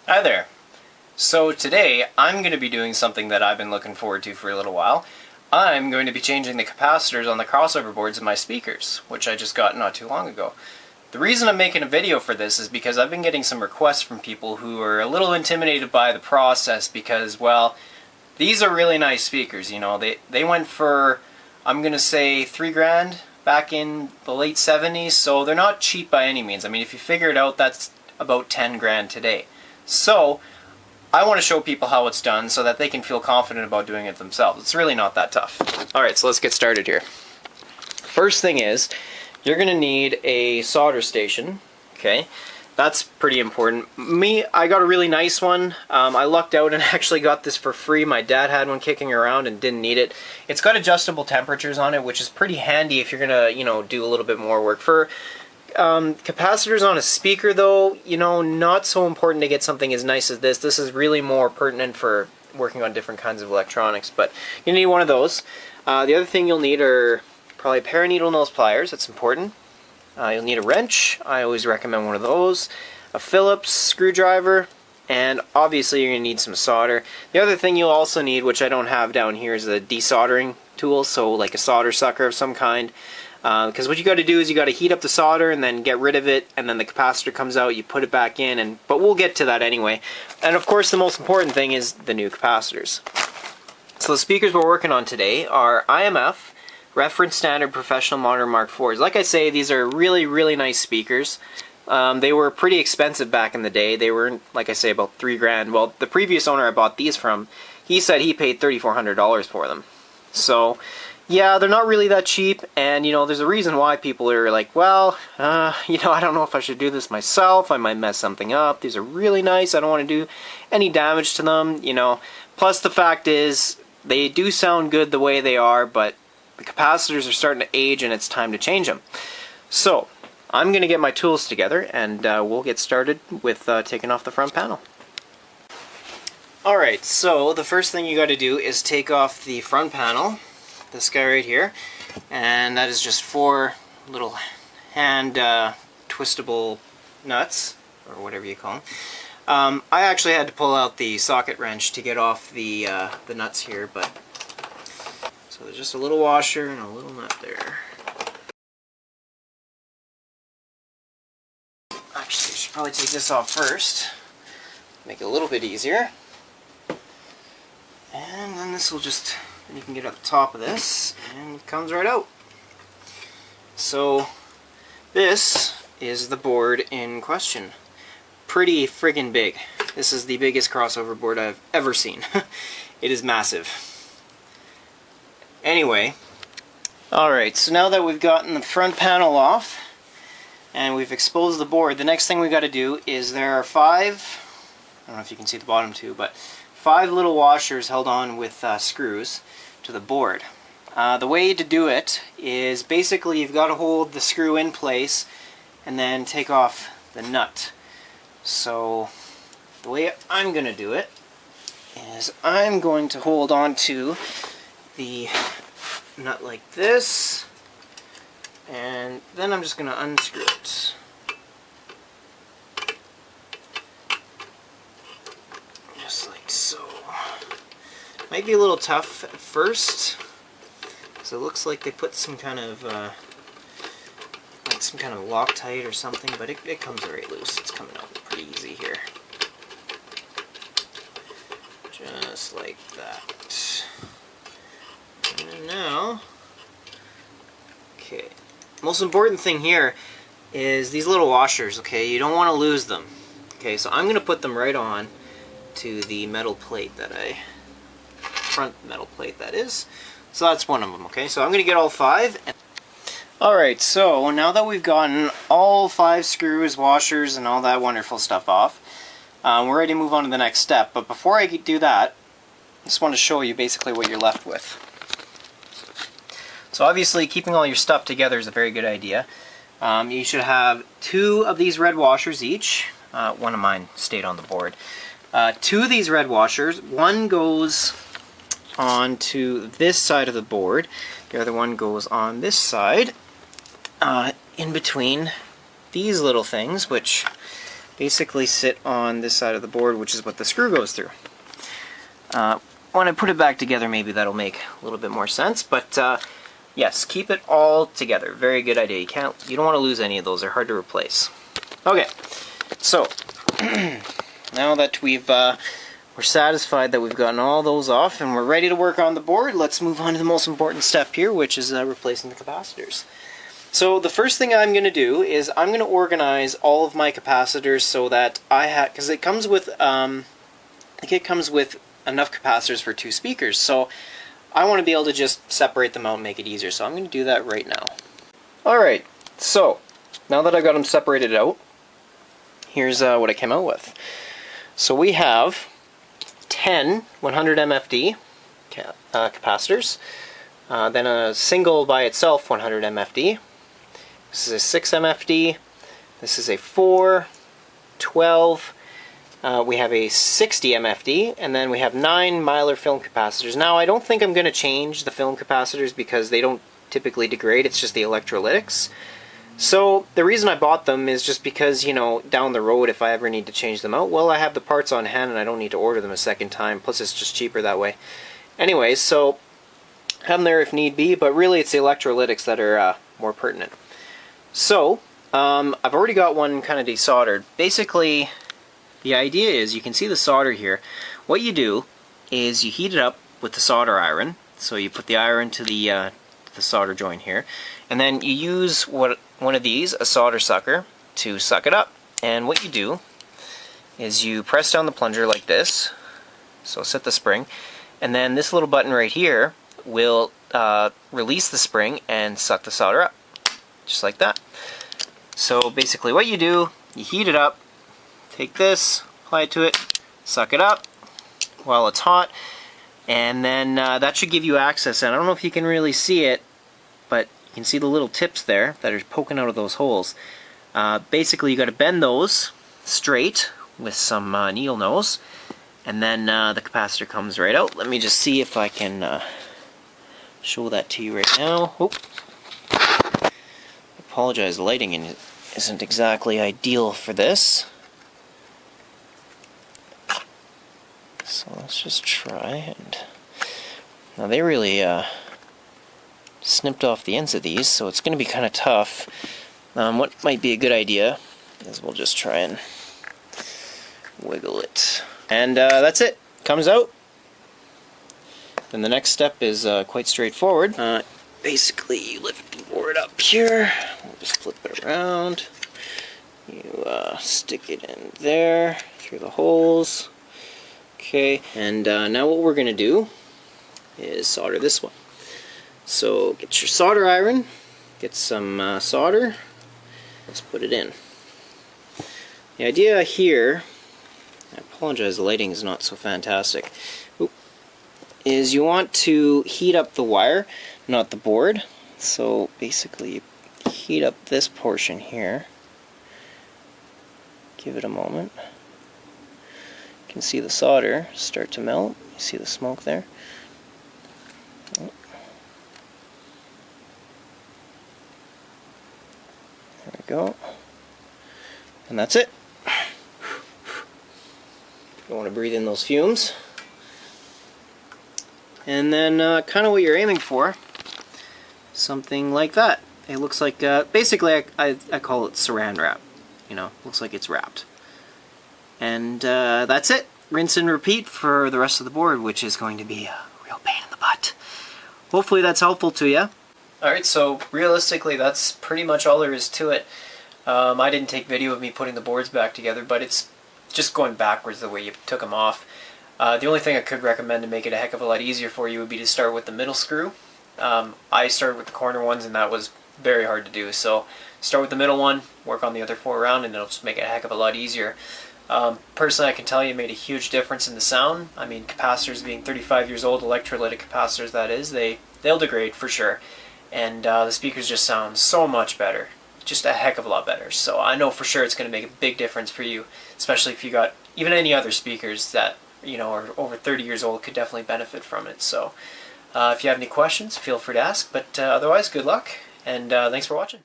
Hi there. So today I'm going to be doing something that I've been looking forward to for a little while. I'm going to be changing the capacitors on the crossover boards of my speakers, which I just got not too long ago. The reason I'm making a video for this is because I've been getting some requests from people who are a little intimidated by the process because, well, these are really nice speakers, you know. They went for, I'm going to say, $3,000 back in the late 70s, so they're not cheap by any means. I mean, if you figure it out, that's about $10,000 today. So, I want to show people how it's done so that they can feel confident about doing it themselves. It's really not that tough. Alright, so let's get started here. First thing is, you're going to need a solder station. Okay, that's pretty important. I got a really nice one. I lucked out and actually got this for free. My dad had one kicking around and didn't need it. It's got adjustable temperatures on it, which is pretty handy if you're going to, you know, do a little bit more work. For capacitors on a speaker, though, you know, not so important to get something as nice as this. This is really more pertinent for working on different kinds of electronics, but you need one of those. The other thing you'll need are probably a pair of needle nose pliers. That's important. You'll need a wrench. I always recommend one of those. A Phillips screwdriver, and obviously you're going to need some solder. The other thing you'll also need, which I don't have down here, is a desoldering tool, so like a solder sucker of some kind. Because what you got to do is you got to heat up the solder and then get rid of it, and then the capacitor comes out, you put it back in, but we'll get to that anyway. And of course the most important thing is the new capacitors. So the speakers we're working on today are IMF Reference Standard Professional Monitor Mark IVs. Like I say, these are really nice speakers. They were pretty expensive back in the day. They were, like I say, about $3,000. Well, the previous owner I bought these from, he said he paid $3,400 for them. So yeah, they're not really that cheap, and you know, there's a reason why people are like, well, you know, I don't know if I should do this myself, I might mess something up, these are really nice, I don't want to do any damage to them, you know. Plus the fact is, they do sound good the way they are, but the capacitors are starting to age and it's time to change them. So, I'm going to get my tools together, and we'll get started with taking off the front panel. Alright, so the first thing you got to do is take off the front panel. This guy right here, and that is just 4 little hand twistable nuts, or whatever you call them. I actually had to pull out the socket wrench to get off the nuts here, but so there's just a little washer and a little nut there. Actually, I should probably take this off first, make it a little bit easier, and then this will just, and you can get at the top of this, and it comes right out. So this is the board in question. Pretty friggin' big. This is the biggest crossover board I've ever seen. It is massive. Anyway, alright, so now that we've gotten the front panel off and we've exposed the board, the next thing we got to do is there are 5, I don't know if you can see the bottom too, but 5 little washers held on with screws to the board. The way to do it is basically you've got to hold the screw in place and then take off the nut. So the way I'm going to do it is I'm going to hold on to the nut like this, and then I'm just going to unscrew it. Just like so. Might be a little tough at first, because it looks like they put some kind of Loctite or something, but it comes right loose. It's coming out pretty easy here. Just like that. And now, okay. Most important thing here is these little washers. Okay, you don't want to lose them. Okay, so I'm going to put them right on to the metal plate that front metal plate that is. So that's one of them, okay? So I'm going to get all 5. Alright, so now that we've gotten all 5 screws, washers, and all that wonderful stuff off, we're ready to move on to the next step. But before I do that, I just want to show you basically what you're left with. So obviously keeping all your stuff together is a very good idea. You should have 2 of these red washers each. One of mine stayed on the board. 2 of these red washers, one goes onto this side of the board, the other one goes on this side, in between these little things, which basically sit on this side of the board, which is what the screw goes through. When I put it back together, maybe that'll make a little bit more sense, but yes, keep it all together. Very good idea. You don't want to lose any of those. They're hard to replace. Okay, so now that we're satisfied that we've gotten all those off and we're ready to work on the board, let's move on to the most important step here, which is replacing the capacitors. So the first thing I'm going to do is I'm going to organize all of my capacitors so that I have, because it comes with the kit comes with enough capacitors for 2 speakers, so I want to be able to just separate them out and make it easier, so I'm going to do that right now. Alright, so now that I've got them separated out, here's what I came out with. So we have 10 100 MFD capacitors, then a single by itself 100 MFD. This is a 6 MFD, this is a 4, 12, we have a 60 MFD, and then we have 9 Mylar film capacitors. Now I don't think I'm going to change the film capacitors because they don't typically degrade, it's just the electrolytics. So the reason I bought them is just because, you know, down the road if I ever need to change them out, well, I have the parts on hand and I don't need to order them a second time, plus it's just cheaper that way. Anyways, so have them there if need be, but really it's the electrolytics that are more pertinent. So, I've already got one kind of desoldered. Basically, the idea is, you can see the solder here. What you do is you heat it up with the solder iron. So you put the iron to the solder joint here, and then you use one of these, a solder sucker, to suck it up. And what you do is you press down the plunger like this, so set the spring, and then this little button right here will release the spring and suck the solder up, just like that. So basically what you do, you heat it up, take this, apply it to it, suck it up while it's hot, and then that should give you access. And I don't know if you can really see it, but you can see the little tips there that are poking out of those holes. Basically you got to bend those straight with some needle nose, and then the capacitor comes right out. Let me just see if I can show that to you right now. Oh. I apologize, the lighting isn't exactly ideal for this. So let's just try, and now they really snipped off the ends of these, so it's going to be kind of tough. What might be a good idea is we'll just try and wiggle it. And that's it. Comes out. Then the next step is quite straightforward. Basically, you lift the board up here. We'll just flip it around. You stick it in there through the holes. Okay, and now what we're going to do is solder this one. So get your solder iron, get some solder, let's put it in. The idea here, I apologize the lighting is not so fantastic, is you want to heat up the wire, not the board. So basically you heat up this portion here, give it a moment. You can see the solder start to melt. You see the smoke there? Oh. There we go. And that's it. You want to breathe in those fumes. And then kind of what you're aiming for, something like that. It looks like, basically I call it saran wrap. You know, looks like it's wrapped. And that's it. Rinse and repeat for the rest of the board, which is going to be a real pain in the butt. Hopefully that's helpful to you. Alright, so realistically that's pretty much all there is to it. I didn't take video of me putting the boards back together, but it's just going backwards the way you took them off. The only thing I could recommend to make it a heck of a lot easier for you would be to start with the middle screw. I started with the corner ones and that was very hard to do, so start with the middle one, work on the other 4 around, and it'll just make it a heck of a lot easier. Personally, I can tell you it made a huge difference in the sound. I mean, capacitors being 35 years old, electrolytic capacitors that is, they'll degrade for sure. And the speakers just sound so much better. Just a heck of a lot better. So I know for sure it's going to make a big difference for you, especially if you got even any other speakers that, you know, are over 30 years old, could definitely benefit from it. So if you have any questions, feel free to ask. But otherwise, good luck, and thanks for watching.